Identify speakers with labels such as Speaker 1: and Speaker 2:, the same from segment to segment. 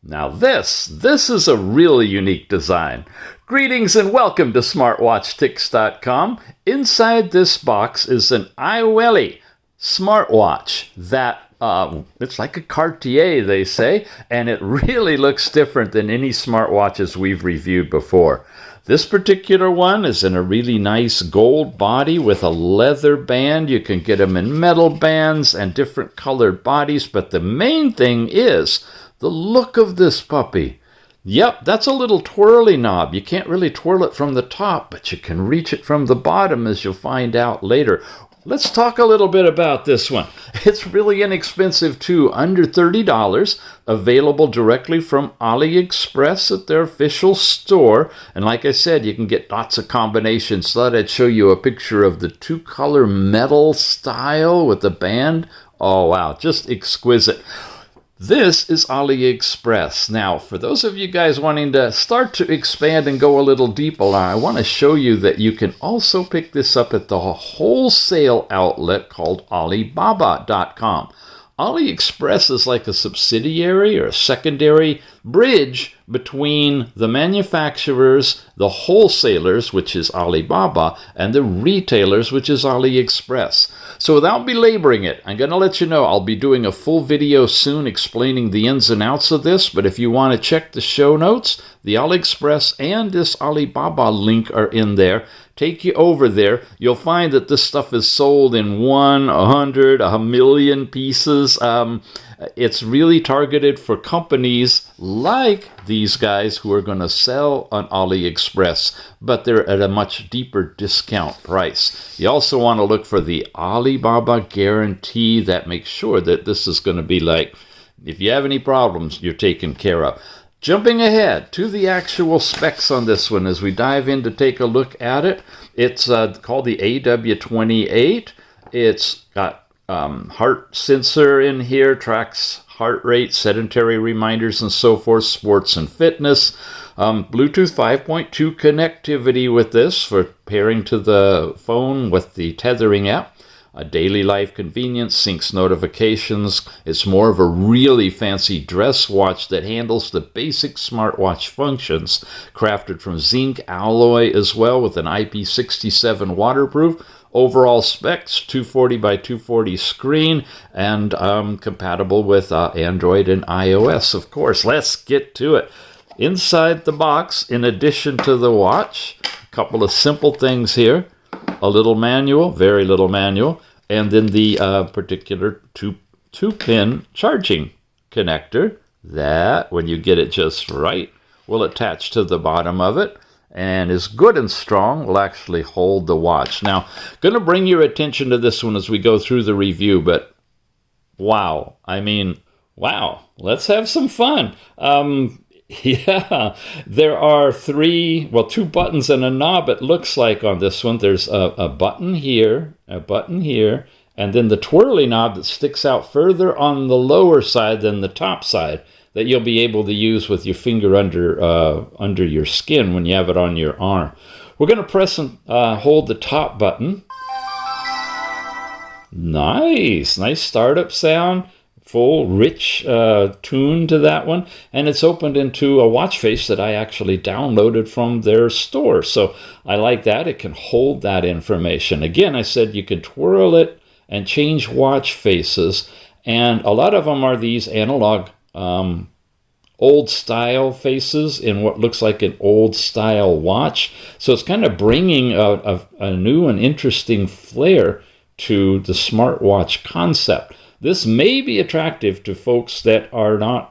Speaker 1: Now this is a really unique design. Greetings and welcome to SmartWatchTix.com. Inside this box is an AIWEILE smartwatch that it's like a Cartier, they say, and it really looks different than any smartwatches we've reviewed before. This particular one is in a really nice gold body with a leather band. You can get them in metal bands and different colored bodies, but the main thing is the look of this puppy. Yep, that's a little twirly knob. You can't really twirl it from the top, but you can reach it from the bottom, as you'll find out later. Let's talk a little bit about this one. It's really inexpensive too, under $30, available directly from AliExpress at their official store. And like I said, you can get lots of combinations. Thought I'd show you a picture of the two-color metal style with the band. Oh wow, just exquisite. This is AliExpress. Now, for those of you guys wanting to start to expand and go a little deeper, I want to show you that you can also pick this up at the wholesale outlet called Alibaba.com. AliExpress is like a subsidiary or a secondary bridge between the manufacturers, the wholesalers, which is Alibaba, and the retailers, which is AliExpress. So without belaboring it, I'm going to let you know I'll be doing a full video soon explaining the ins and outs of this, but if you want to check the show notes, the AliExpress and this Alibaba link are in there. Take you over there. You'll find that this stuff is sold in 100, 1,000,000 pieces. It's really targeted for companies like these guys who are going to sell on AliExpress, but they're at a much deeper discount price. You also want to look for the Alibaba guarantee that makes sure that this is going to be like, if you have any problems, you're taken care of. Jumping ahead to the actual specs on this one as we dive in to take a look at it. It's called the AW28. It's got heart sensor in here, tracks heart rate, sedentary reminders, and so forth, sports and fitness. Bluetooth 5.2 connectivity with this for pairing to the phone with the Tethering app. A daily life convenience, syncs notifications. It's more of a really fancy dress watch that handles the basic smartwatch functions. Crafted from Zinc Alloy as well with an IP67 waterproof. Overall specs, 240 by 240 screen, and compatible with Android and iOS, of course. Let's get to it. Inside the box, in addition to the watch, a couple of simple things here. A little manual, very little manual, and then the particular two-pin charging connector that, when you get it just right, will attach to the bottom of it and is good and strong, will actually hold the watch. Now, going to bring your attention to this one as we go through the review, but wow. I mean, wow. Let's have some fun. Yeah, there are two buttons and a knob, it looks like, on this one. There's a button here, and then the twirly knob that sticks out further on the lower side than the top side that you'll be able to use with your finger under your skin when you have it on your arm. We're going to press and hold the top button. Nice startup sound. Full, rich tune to that one, and it's opened into a watch face that I actually downloaded from their store. So I like that. It can hold that information. Again, I said you can twirl it and change watch faces, and a lot of them are these analog old style faces in what looks like an old style watch. So it's kind of bringing a new and interesting flair to the smartwatch concept. This may be attractive to folks that are not,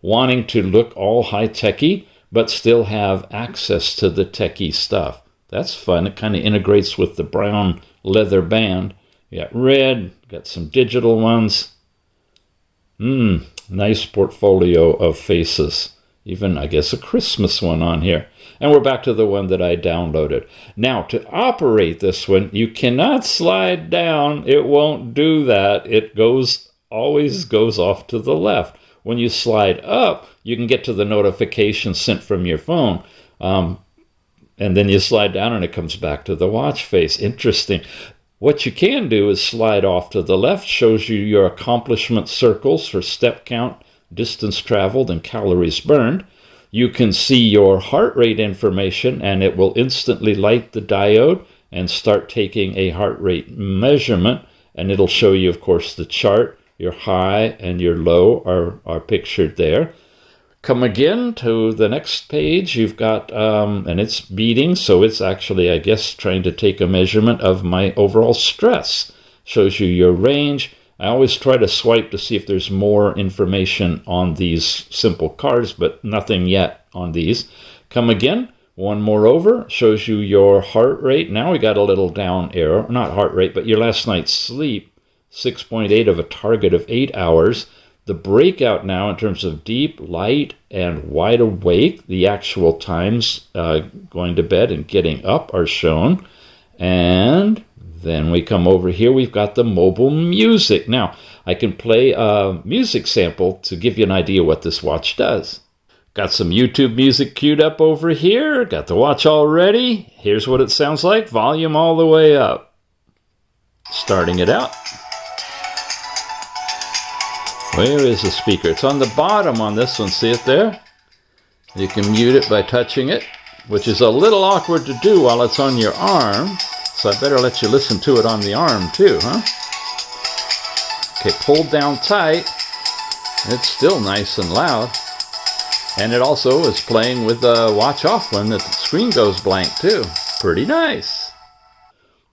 Speaker 1: wanting to look all high-techy, but still have access to the techie stuff. That's fun. It kind of integrates with the brown leather band. You got red, got some digital ones. Nice portfolio of faces. Even, I guess, a Christmas one on here. And we're back to the one that I downloaded. Now, to operate this one, you cannot slide down. It won't do that. It always goes off to the left. When you slide up, you can get to the notification sent from your phone. And then you slide down and it comes back to the watch face. Interesting. What you can do is slide off to the left, shows you your accomplishment circles for step count, distance traveled and calories burned. You can see your heart rate information, and it will instantly light the diode and start taking a heart rate measurement, and it'll show you, of course, the chart. Your high and your low are pictured there. Come again to the next page. You've got, and it's beating, so it's actually, I guess, trying to take a measurement of my overall stress. Shows you your range. I always try to swipe to see if there's more information on these simple cards, but nothing yet on these. Come again, one more over, shows you your heart rate. Now we got a little down arrow, not heart rate, but your last night's sleep, 6.8 of a target of 8 hours. The breakout now in terms of deep, light, and wide awake, the actual times going to bed and getting up are shown. And then we come over here, we've got the mobile music. Now, I can play a music sample to give you an idea what this watch does. Got some YouTube music queued up over here. Got the watch all ready. Here's what it sounds like. Volume all the way up. Starting it out. Where is the speaker? It's on the bottom on this one. See it there? You can mute it by touching it, which is a little awkward to do while it's on your arm. So I better let you listen to it on the arm too, huh? Okay, pulled down tight. It's still nice and loud. And it also is playing with the watch off when the screen goes blank too. Pretty nice.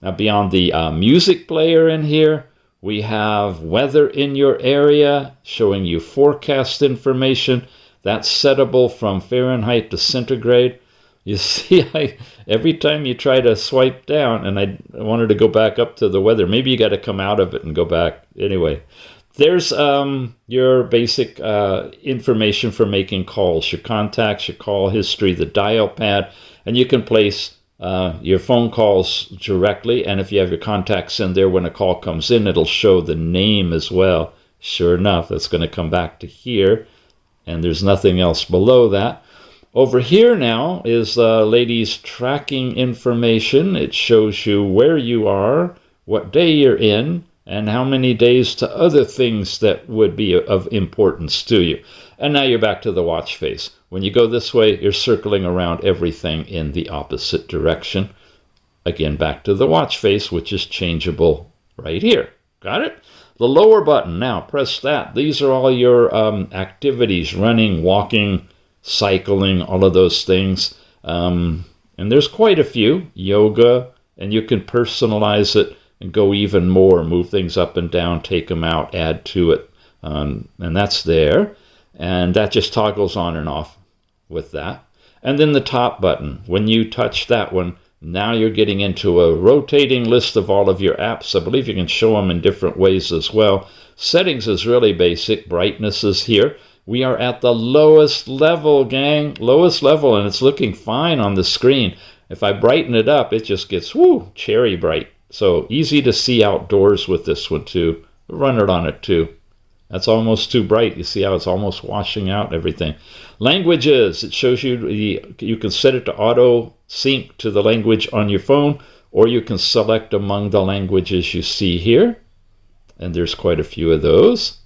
Speaker 1: Now beyond the music player in here, we have weather in your area, showing you forecast information. That's settable from Fahrenheit to centigrade. You see, every time you try to swipe down, and I wanted to go back up to the weather. Maybe you got to come out of it and go back. Anyway, there's your basic information for making calls, your contacts, your call history, the dial pad, and you can place your phone calls directly. And if you have your contacts in there, when a call comes in, it'll show the name as well. Sure enough, that's going to come back to here, and there's nothing else below that. Over here now is ladies tracking information. It shows you where you are, what day you're in, and how many days to other things that would be of importance to you. And now you're back to the watch face. When you go this way, you're circling around everything in the opposite direction. Again, back to the watch face, which is changeable right here. Got it? The lower button, now press that. These are all your activities, running, walking, cycling, all of those things. And there's quite a few. Yoga, and you can personalize it and go even more, move things up and down, take them out, add to it. And that's there. And that just toggles on and off with that. And then the top button, when you touch that one, now you're getting into a rotating list of all of your apps. I believe you can show them in different ways as well. Settings is really basic. Brightness is here. We are at the lowest level, gang. Lowest level, and it's looking fine on the screen. If I brighten it up, it just gets, cherry bright. So easy to see outdoors with this one too. Run it on it too. That's almost too bright. You see how it's almost washing out everything. Languages, it shows you, you can set it to auto sync to the language on your phone, or you can select among the languages you see here. And there's quite a few of those.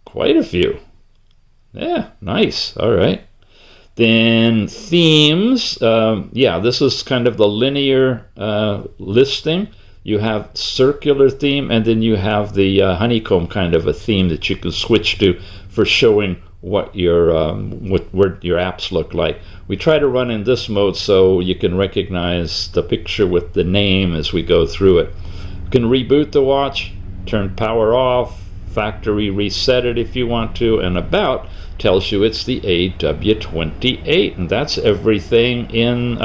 Speaker 1: Quite a few. Yeah, nice. All right. Then themes. This is kind of the linear listing. You have circular theme, and then you have the honeycomb kind of a theme that you can switch to for showing what your what your apps look like. We try to run in this mode so you can recognize the picture with the name as we go through it. You can reboot the watch, turn power off, factory reset it if you want to, and about tells you it's the AW28, and that's everything in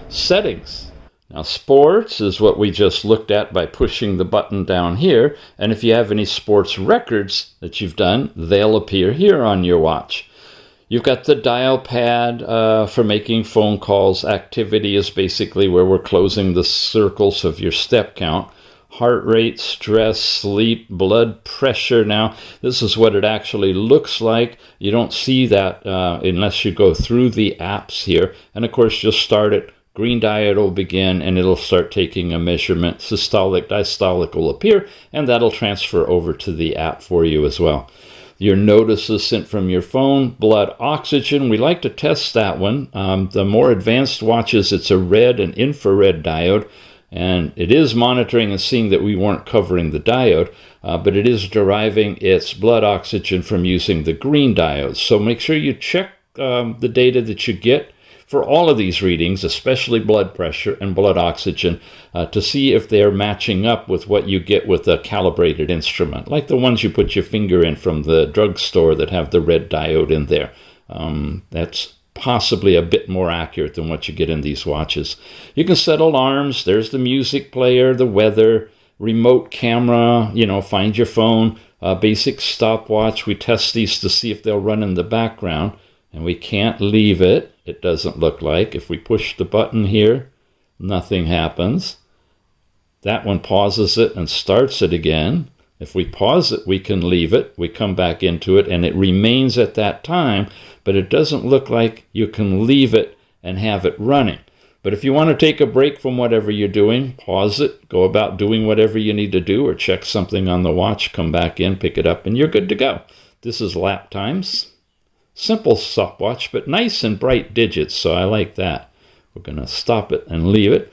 Speaker 1: settings. Now sports is what we just looked at by pushing the button down here, and if you have any sports records that you've done, they'll appear here on your watch. You've got the dial pad for making phone calls. Activity is basically where we're closing the circles of your step count. Heart rate, stress, sleep, blood pressure. Now, this is what it actually looks like. You don't see that unless you go through the apps here. And of course, you'll start it. Green diode will begin, and it'll start taking a measurement. Systolic, diastolic will appear, and that'll transfer over to the app for you as well. Your notice is sent from your phone. Blood oxygen, we like to test that one. The more advanced watches, it's a red and infrared diode, and it is monitoring and seeing that we weren't covering the diode, but it is deriving its blood oxygen from using the green diodes. So make sure you check the data that you get for all of these readings, especially blood pressure and blood oxygen, to see if they're matching up with what you get with a calibrated instrument, like the ones you put your finger in from the drugstore that have the red diode in there. That's possibly a bit more accurate than what you get in these watches. You can set alarms. There's the music player, the weather, remote camera, find your phone, basic stopwatch. We test these to see if they'll run in the background, and we can't leave it. It doesn't look like. If we push the button here, nothing happens. That one pauses it and starts it again. If we pause it, we can leave it. We come back into it, and it remains at that time, but it doesn't look like you can leave it and have it running. But if you want to take a break from whatever you're doing, pause it, go about doing whatever you need to do, or check something on the watch, come back in, pick it up, and you're good to go. This is lap times. Simple stopwatch, but nice and bright digits, so I like that. We're going to stop it and leave it.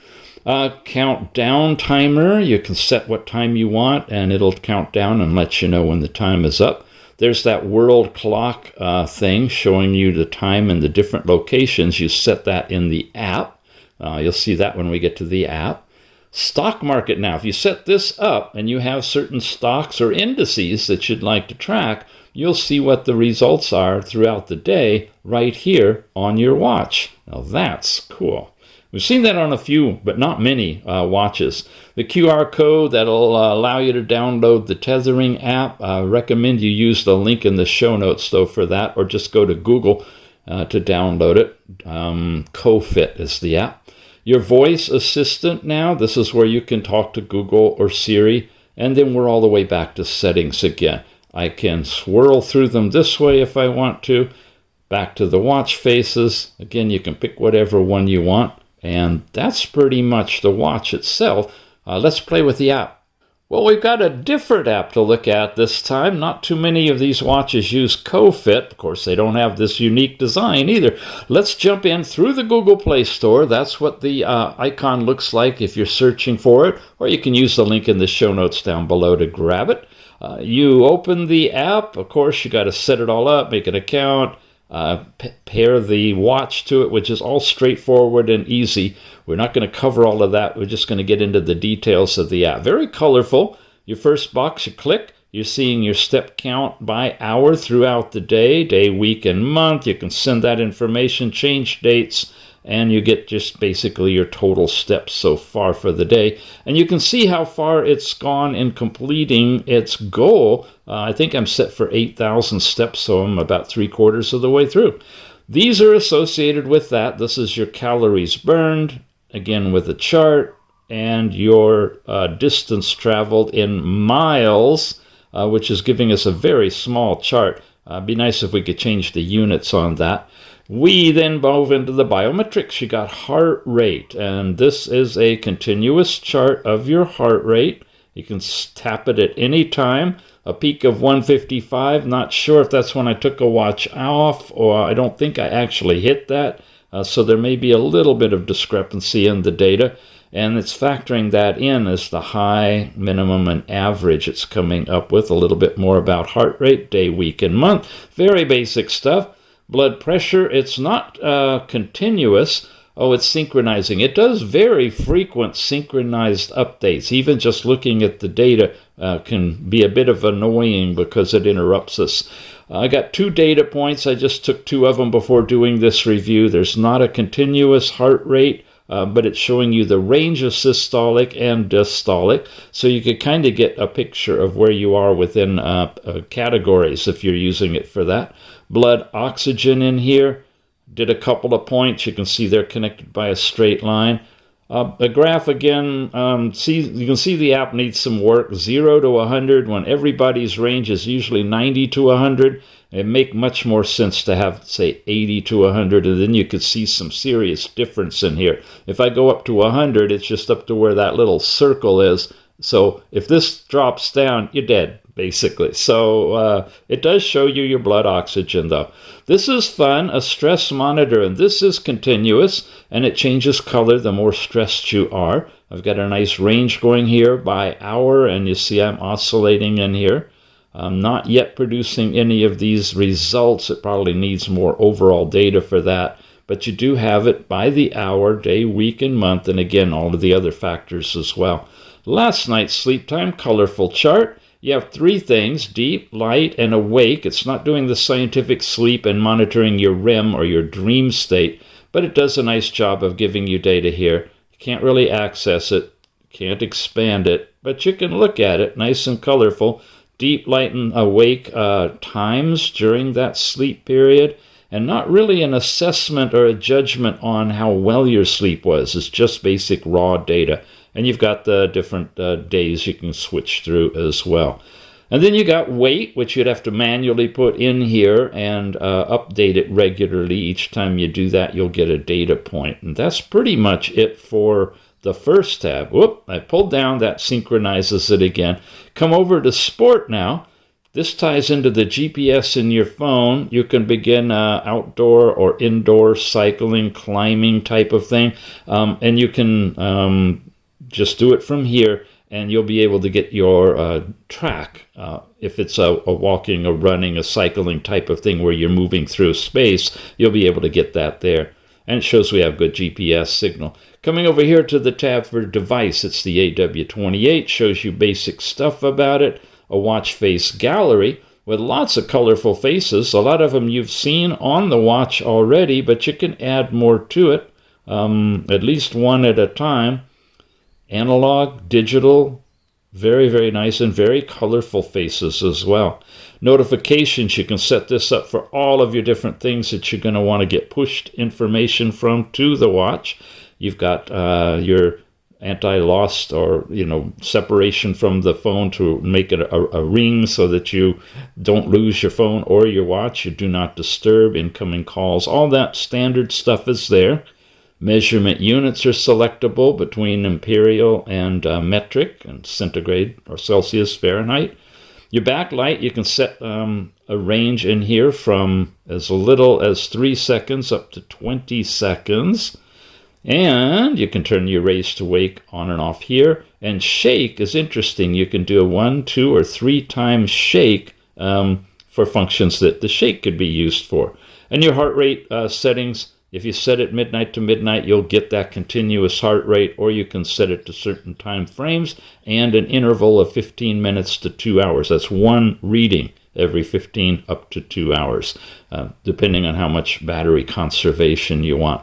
Speaker 1: Countdown timer. You can set what time you want, and it'll count down and let you know when the time is up. There's that world clock thing showing you the time in the different locations. You set that in the app. You'll see that when we get to the app. Stock market now. If you set this up and you have certain stocks or indices that you'd like to track, you'll see what the results are throughout the day right here on your watch. Now that's cool. We've seen that on a few, but not many watches. The QR code that'll allow you to download the Tethering app. I recommend you use the link in the show notes, though, for that, or just go to Google to download it. CoFit is the app. Your voice assistant now, this is where you can talk to Google or Siri, and then we're all the way back to settings again. I can swirl through them this way if I want to. Back to the watch faces. Again, you can pick whatever one you want. And that's pretty much the watch itself. Let's play with the app. Well, we've got a different app to look at this time. Not too many of these watches use CoFit. Of course, they don't have this unique design either. Let's jump in through the Google Play Store. That's what the icon looks like if you're searching for it. Or you can use the link in the show notes down below to grab it. You open the app. Of course, you got to set it all up, make an account, pair the watch to it, which is all straightforward and easy. We're not going to cover all of that. We're just going to get into the details of the app. Very colorful. Your first box, you click. You're seeing your step count by hour throughout the day, week, and month. You can send that information, change dates, and you get just basically your total steps so far for the day. And you can see how far it's gone in completing its goal. I think I'm set for 8,000 steps, so I'm about 3/4 of the way through. These are associated with that. This is your calories burned, again with a chart, and your distance traveled in miles, which is giving us a very small chart. It'd be nice if we could change the units on that. We then move into the biometrics. You got heart rate, and this is a continuous chart of your heart rate. You can tap it at any time. A peak of 155. Not sure if that's when I took a watch off, or I don't think I actually hit that. So there may be a little bit of discrepancy in the data, and it's factoring that in as the high, minimum, and average it's coming up with. A little bit more about heart rate, day, week, and month. Very basic stuff. Blood pressure, it's not continuous. Oh, it's synchronizing. It does very frequent synchronized updates. Even just looking at the data can be a bit of annoying because it interrupts us. I got 2 data points. I just took 2 of them before doing this review. There's not a continuous heart rate, but it's showing you the range of systolic and diastolic. So you could kind of get a picture of where you are within categories if you're using it for that. Blood oxygen in here. Did a couple of points. You can see they're connected by a straight line. A graph again, you can see the app needs some work. 0 to 100, when everybody's range is usually 90 to 100. It make much more sense to have, say, 80 to 100, and then you could see some serious difference in here. If I go up to 100, it's just up to where that little circle is. So if this drops down, you're dead. basically. So it does show you your blood oxygen, though. This is fun, a stress monitor, and this is continuous, and it changes color the more stressed you are. I've got a nice range going here by hour, and you see I'm oscillating in here. I'm not yet producing any of these results. It probably needs more overall data for that. But you do have it by the hour, day, week, and month, and again, all of the other factors as well. Last night's sleep time, colorful chart. You have three things, deep, light, and awake. It's not doing the scientific sleep and monitoring your REM or your dream state, but it does a nice job of giving you data here. You can't really access it, can't expand it, but you can look at it, nice and colorful. Deep, light, and awake times during that sleep period, and not really an assessment or a judgment on how well your sleep was. It's just basic raw data. And you've got the different days you can switch through as well. And then you got weight, which you'd have to manually put in here and update it regularly. Each time you do that, you'll get a data point. And that's pretty much it for the first tab. Whoop, I pulled down, that synchronizes it again. Come over to Sport now. This ties into the GPS in your phone. You can begin outdoor or indoor cycling, climbing type of thing. And you can just do it from here, and you'll be able to get your track. If it's a walking, a running, a cycling type of thing where you're moving through space, you'll be able to get that there. And it shows we have good GPS signal. Coming over here to the tab for device, it's the AW28, shows you basic stuff about it. A watch face gallery with lots of colorful faces. A lot of them you've seen on the watch already, but you can add more to it, at least one at a time. Analog, digital, very, very nice, and very colorful faces as well. Notifications, you can set this up for all of your different things that you're going to want to get pushed information from to the watch. You've got your anti-lost or, separation from the phone to make it a ring so that you don't lose your phone or your watch. You do not disturb incoming calls. All that standard stuff is there. Measurement units are selectable between imperial and metric and centigrade or Celsius, Fahrenheit. Your backlight, you can set a range in here from as little as 3 seconds up to 20 seconds. And you can turn your raise to wake on and off here. And shake is interesting. You can do a 1, 2, or 3 times shake for functions that the shake could be used for. And your heart rate settings, if you set it midnight to midnight, you'll get that continuous heart rate, or you can set it to certain time frames and an interval of 15 minutes to 2 hours. That's one reading every 15 up to 2 hours, depending on how much battery conservation you want.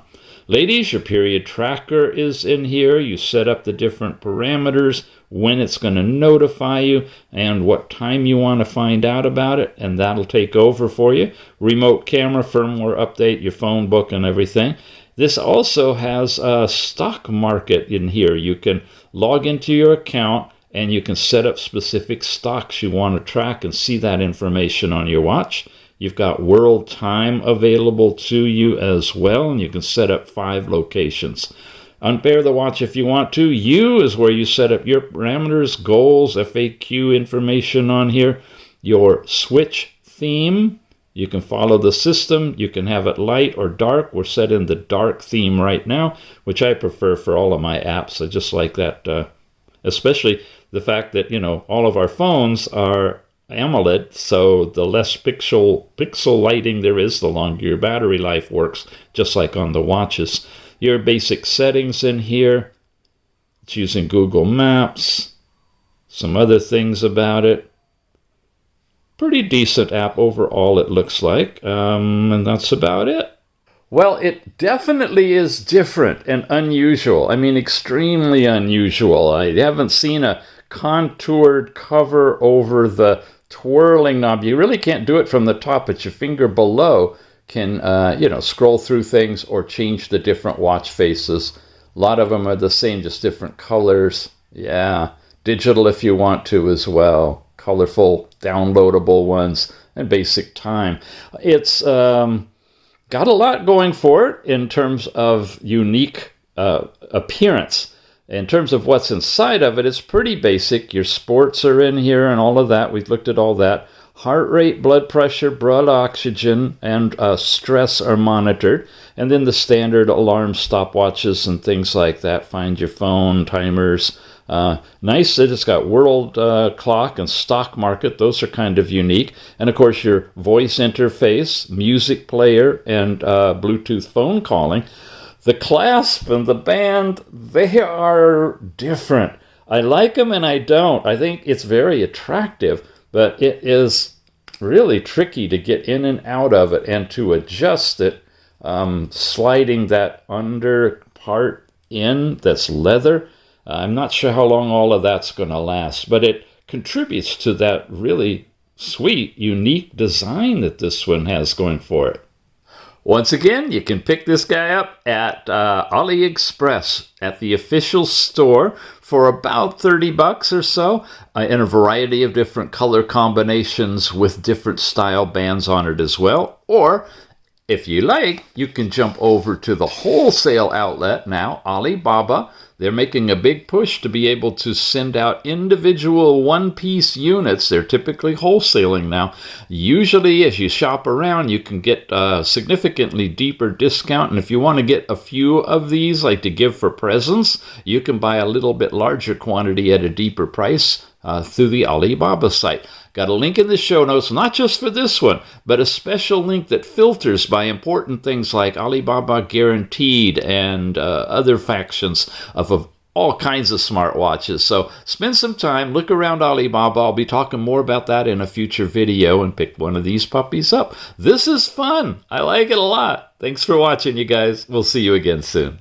Speaker 1: Ladies, your period tracker is in here. You set up the different parameters, when it's going to notify you, and what time you want to find out about it, and that'll take over for you. Remote camera, firmware update, your phone book, and everything. This also has a stock market in here. You can log into your account, and you can set up specific stocks you want to track and see that information on your watch. You've got world time available to you as well, and you can set up 5 locations. Unpair the watch if you want to. U is where you set up your parameters, goals, FAQ information on here. Your switch theme, you can follow the system. You can have it light or dark. We're set in the dark theme right now, which I prefer for all of my apps. I just like that, especially the fact that, all of our phones are AMOLED, so the less pixel lighting there is, the longer your battery life works, just like on the watches. Your basic settings in here. It's using Google Maps. Some other things about it. Pretty decent app overall, it looks like. And that's about it. Well, it definitely is different and unusual. I mean, extremely unusual. I haven't seen a contoured cover over the twirling knob. You really can't do it from the top, but your finger below can, scroll through things or change the different watch faces. A lot of them are the same, just different colors. Yeah, digital if you want to as well. Colorful, downloadable ones, and basic time. It's got a lot going for it in terms of unique appearance. In terms of what's inside of it, it's pretty basic. Your sports are in here and all of that. We've looked at all that. Heart rate, blood pressure, blood oxygen, and stress are monitored. And then the standard alarm stopwatches and things like that. Find your phone, timers. Nice that it's got world clock and stock market. Those are kind of unique. And of course your voice interface, music player, and Bluetooth phone calling. The clasp and the band, they are different. I like them and I don't. I think it's very attractive, but it is really tricky to get in and out of it and to adjust it, sliding that under part in that's leather. I'm not sure how long all of that's going to last, but it contributes to that really sweet, unique design that this one has going for it. Once again, you can pick this guy up at AliExpress at the official store for about $30 or so, in a variety of different color combinations with different style bands on it as well. Or, if you like, you can jump over to the wholesale outlet now, Alibaba. They're making a big push to be able to send out individual one-piece units. They're typically wholesaling now. Usually, as you shop around, you can get a significantly deeper discount. And if you want to get a few of these, like to give for presents, you can buy a little bit larger quantity at a deeper price through the Alibaba site. Got a link in the show notes, not just for this one, but a special link that filters by important things like Alibaba Guaranteed and other factions of all kinds of smartwatches. So spend some time, look around Alibaba. I'll be talking more about that in a future video, and pick one of these puppies up. This is fun. I like it a lot. Thanks for watching, you guys. We'll see you again soon.